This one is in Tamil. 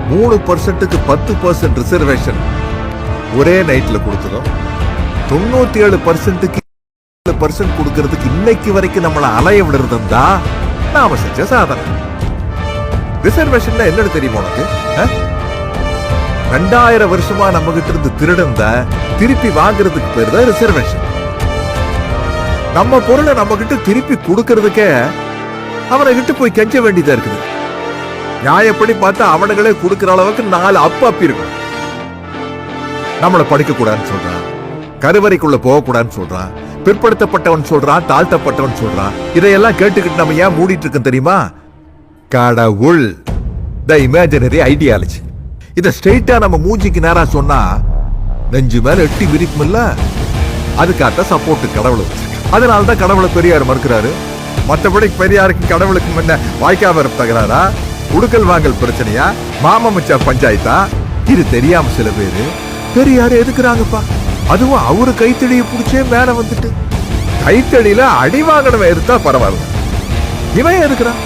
3%க்கு 10% ரிசர்வேஷன் ஒரே நைட்ல கொடுத்ததும் 97%க்கு கொடுக்கறதுக்கு இன்னைக்கு வரைக்கும் நம்மள அலைய விடுறதுந்தா நாம செஞ்ச சாதனை. ரிசர்வேஷன்ல என்னன்னு தெரியுமா உனக்கு? 2000 வருஷமா நம்ம கிட்ட இருந்து திருடந்த திருப்பி வாங்குறதுக்கு பேர் தான் ரிசர்வேஷன். நம்ம பொருளை நம்ம கிட்ட திருப்பி கொடுக்கறதுக்கே அவனை கிட்ட போய் கெஞ்ச வேண்டியதா இருக்குது. நியாயப்படி பார்த்தா அவனுங்களே கொடுக்கிற அளவுக்கு 4 அப்பி இருக்கும். நம்மளை படிக்க கூடாதுன்னு சொல்றான், கருவறைக்குள்ள போக கூடாதுன்னு சொல்றான், பிற்படுத்தப்பட்டவன் சொல்றான், தாழ்த்தப்பட்டவன் சொல்றான். இதையெல்லாம் கேட்டுக்கிட்டு நம்ம ஏன் மூடிட்டு இருக்கோம் தெரியுமா? கடவுள், த இமேஜினரி ஐடியாலஜி. இத ஸ்ட்ரெயிட்டா நம்ம மூஞ்சிக்கு நேரா சொன்னா நெஞ்சு மேல எட்டி விரிக்கும்ல. அதுக்காக சப்போர்ட் கடவுள். அதனாலதான் கடவுளை பெரியார் மறுக்கிறாரு. மற்றபடி பெரியாருக்கு கடவுளுக்கு முன்ன வாய்க்காம தகராறா, உடுக்கல் வாங்கல் பிரச்சனையா, மாமச்சா பஞ்சாயத்தா, இது தெரியாம சில பேரு பெரியாரு எதுக்குறாங்கப்பா. அதுவும் அவரு கைத்தடியை பிடிச்சே மேல வந்துட்டு கைத்தடியில அடி வாங்கினவன் எடுத்தா பரவாயில்ல, இவன் எதுக்குறான்?